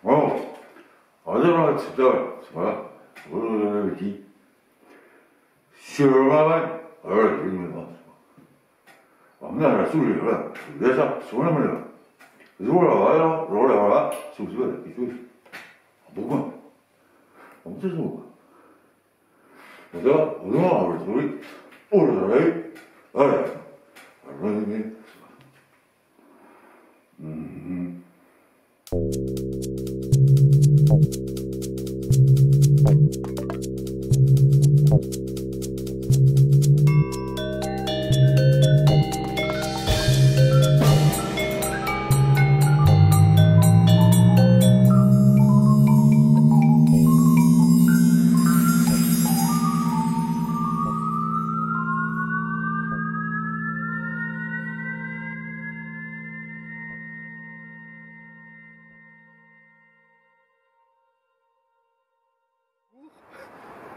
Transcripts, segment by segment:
Bon, allora voilà, voilà, petit. Sur le travail, allora, je me passe. Andare su, là, déjà, suona me là. Voilà, su, pourquoi? On se joue. On va, oui. Oh là là, voilà.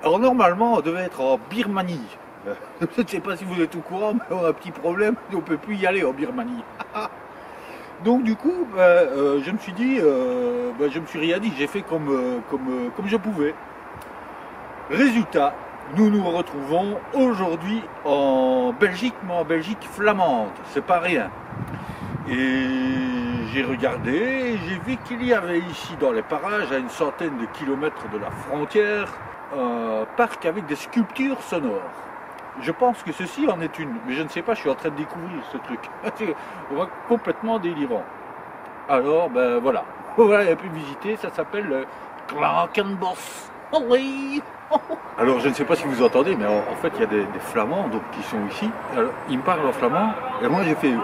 Alors normalement, on devait être en Birmanie. Je ne sais pas si vous êtes au courant, mais on a un petit problème, on ne peut plus y aller en Birmanie. Donc du coup, je me suis dit, je me suis rien dit, j'ai fait comme je pouvais. Résultat, nous nous retrouvons aujourd'hui en Belgique, mais en Belgique flamande, c'est pas rien. Et j'ai regardé, j'ai vu qu'il y avait ici dans les parages, à une centaine de kilomètres de la frontière, un parc avec des sculptures sonores. Je pense que ceci en est une, mais je ne sais pas, je suis en train de découvrir ce truc. C'est complètement délirant. Alors, ben voilà, on a pu visiter, ça s'appelle le Klankenbos. Oh oui. Alors je ne sais pas si vous entendez, mais en fait il y a des Flamands donc, qui sont ici. Alors, ils me parlent en flamand, et moi j'ai fait mais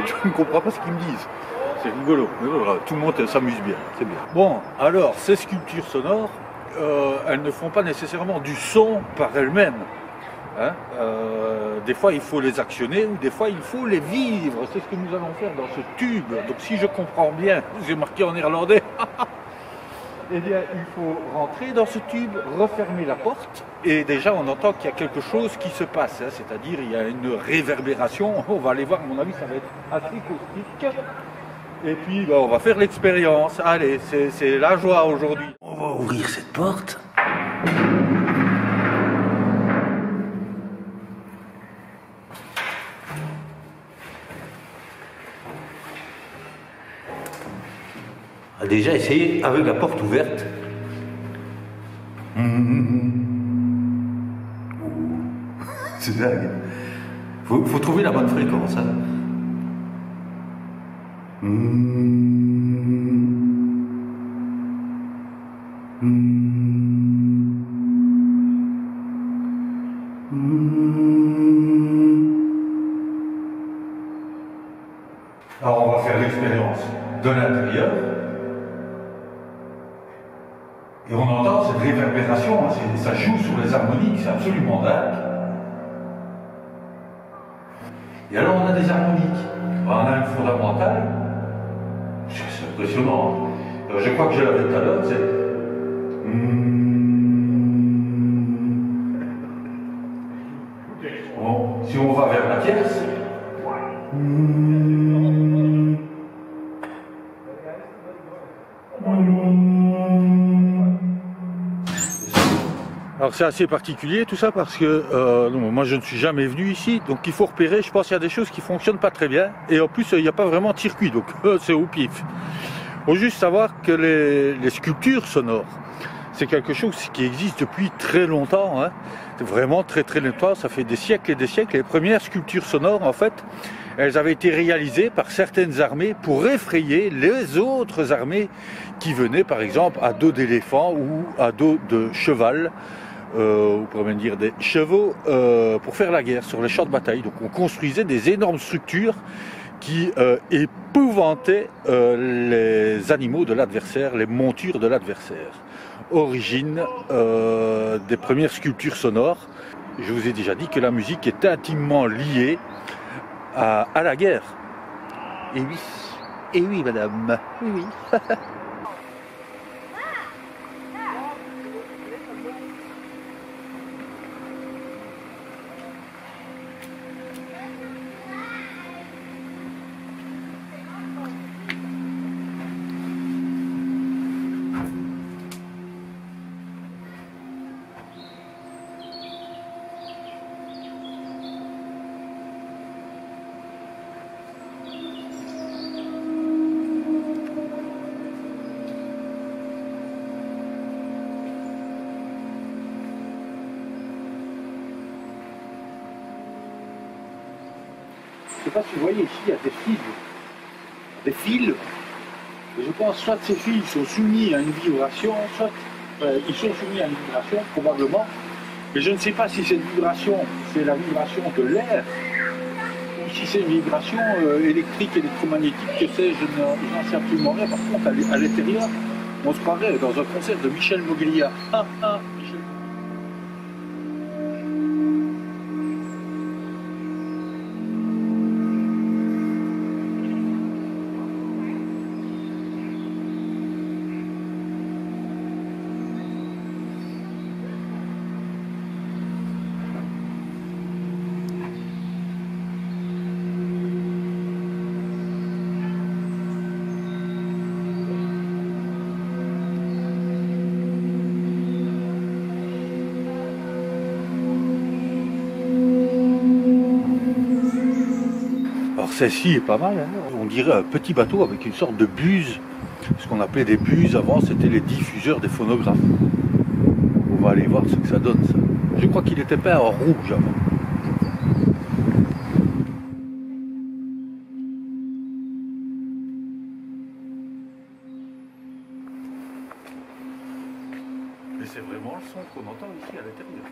je ne comprends pas ce qu'ils me disent. C'est rigolo, mais voilà, tout le monde s'amuse bien, c'est bien. Bon, alors ces sculptures sonores, elles ne font pas nécessairement du son par elles-mêmes. Hein, des fois il faut les actionner ou des fois il faut les vivre. C'est ce que nous allons faire dans ce tube. Donc si je comprends bien, j'ai marqué en néerlandais. Eh bien, il faut rentrer dans ce tube, refermer la porte, et déjà on entend qu'il y a quelque chose qui se passe, hein, c'est-à-dire il y a une réverbération. On va aller voir, à mon avis ça va être assez caustique. Et puis on va faire l'expérience. Allez, c'est la joie aujourd'hui. On va ouvrir cette porte. On a déjà essayé avec la porte ouverte. C'est dingue. Faut trouver la bonne fréquence. Hein. Alors on va faire l'expérience de l'intérieur. Et on entend cette réverbération, hein, ça joue sur les harmoniques, c'est absolument dingue. Et alors on a des harmoniques, on a une fondamentale, c'est impressionnant. Je crois que je l'avais tout à l'heure, c'est... Bon, si on va vers la tierce... Alors c'est assez particulier tout ça parce que non, moi je ne suis jamais venu ici, donc il faut repérer. Je pense qu'il y a des choses qui ne fonctionnent pas très bien et en plus il n'y a pas vraiment de circuit, donc c'est au pif. Il faut juste savoir que les sculptures sonores, c'est quelque chose qui existe depuis très longtemps, hein. Vraiment très très longtemps, ça fait des siècles et des siècles. Les premières sculptures sonores en fait, elles avaient été réalisées par certaines armées pour effrayer les autres armées qui venaient par exemple à dos d'éléphant ou à dos de cheval. On pourrait même dire des chevaux, pour faire la guerre sur les champs de bataille. Donc on construisait des énormes structures qui épouvantaient les animaux de l'adversaire, les montures de l'adversaire. Origine des premières sculptures sonores. Je vous ai déjà dit que la musique est intimement liée à la guerre. Et oui madame, oui. sais pas si vous voyez ici, il y a des fils. Des fils. Et je pense soit ces fils sont soumis à une vibration, soit ils sont soumis à une vibration, probablement. Mais je ne sais pas si cette vibration, c'est la vibration de l'air, ou si c'est une vibration électrique, électromagnétique, que sais-je, je n'en sais absolument rien. Par contre, à l'intérieur, on se croirait dans un concert de Michel Moglia. Michel. Alors celle-ci est pas mal, hein. On dirait un petit bateau avec une sorte de buse. Ce qu'on appelait des buses avant, c'était les diffuseurs des phonographes. On va aller voir ce que ça donne ça. Je crois qu'il était peint en rouge avant. Mais c'est vraiment le son qu'on entend ici à l'intérieur.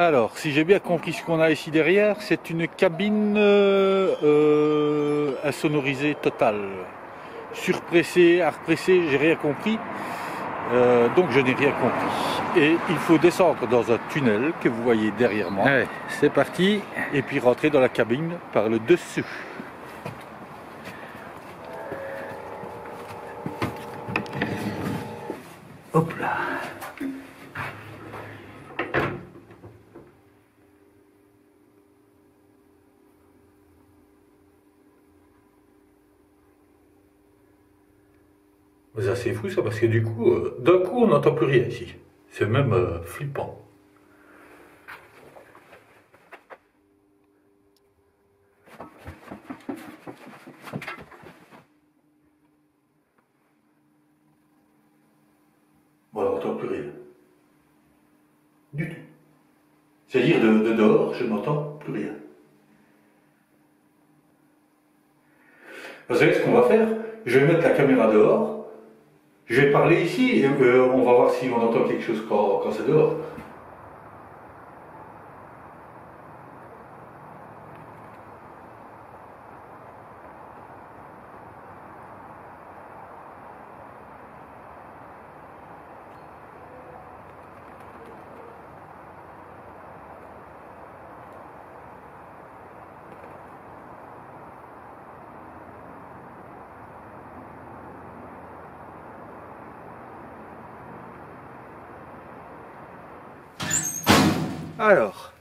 Alors, si j'ai bien compris ce qu'on a ici derrière, c'est une cabine insonorisée totale. Surpressée, à represser, j'ai rien compris. Donc je n'ai rien compris. Et il faut descendre dans un tunnel que vous voyez derrière moi. Ouais, c'est parti. Et puis rentrer dans la cabine par le dessus. Hop là. C'est assez fou ça, parce que du coup, d'un coup on n'entend plus rien ici. C'est même flippant. Bon, on n'entend plus rien. Du tout. C'est-à-dire de dehors, je n'entends plus rien. Vous savez ce qu'on va faire? Je vais mettre la caméra dehors. Je vais parler ici et on va voir si on entend quelque chose quand c'est dehors. Alors,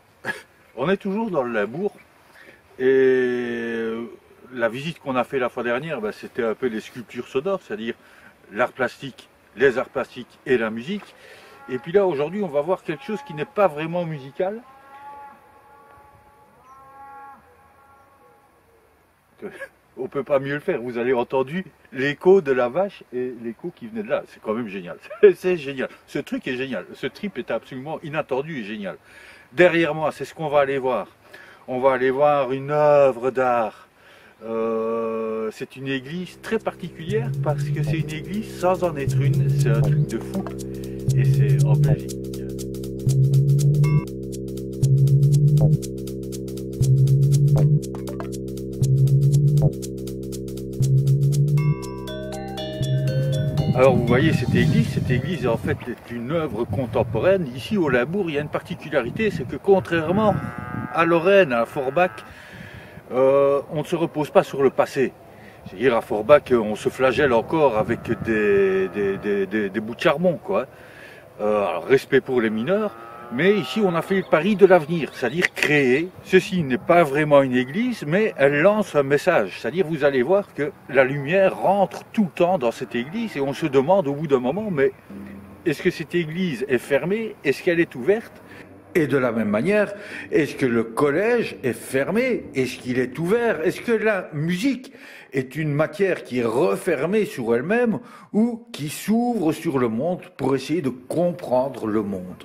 on est toujours dans le Limbourg et la visite qu'on a fait la fois dernière, c'était un peu les sculptures sonores, c'est-à-dire l'art plastique, les arts plastiques et la musique. Et puis là, aujourd'hui, on va voir quelque chose qui n'est pas vraiment musical. On ne peut pas mieux le faire, vous avez entendu l'écho de la vache et l'écho qui venait de là, c'est quand même génial, c'est génial, ce truc est génial, ce trip est absolument inattendu et génial. Derrière moi, c'est ce qu'on va aller voir, on va aller voir une œuvre d'art, c'est une église très particulière parce que c'est une église sans en être une, c'est un truc de fou et c'est en Belgique. Alors vous voyez cette église en fait est une œuvre contemporaine. Ici au Limbourg, il y a une particularité, c'est que contrairement à Lorraine, à Forbach, on ne se repose pas sur le passé. C'est-à-dire à Forbach, on se flagelle encore avec des bouts de charbon, quoi. Alors, respect pour les mineurs, mais ici on a fait le pari de l'avenir, c'est-à-dire créer. Ceci n'est pas vraiment une église, mais elle lance un message. C'est-à-dire vous allez voir que la lumière rentre tout le temps dans cette église et on se demande au bout d'un moment, mais est-ce que cette église est fermée? Est-ce qu'elle est ouverte? Et de la même manière, est-ce que le collège est fermé? Est-ce qu'il est ouvert? Est-ce que la musique est une matière qui est refermée sur elle-même ou qui s'ouvre sur le monde pour essayer de comprendre le monde?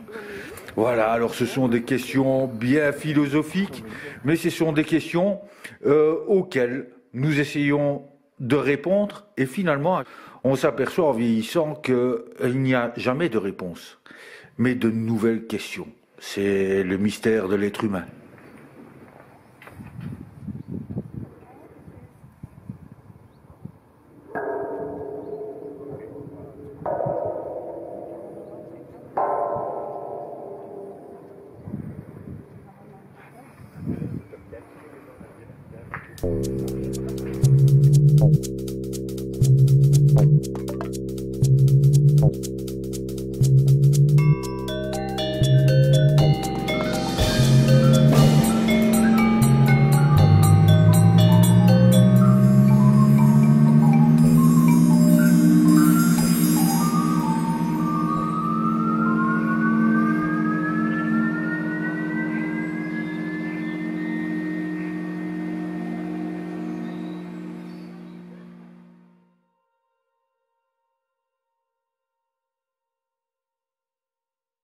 Voilà, alors ce sont des questions bien philosophiques, mais ce sont des questions auxquelles nous essayons de répondre et finalement on s'aperçoit en vieillissant qu'il n'y a jamais de réponse, mais de nouvelles questions. C'est le mystère de l'être humain.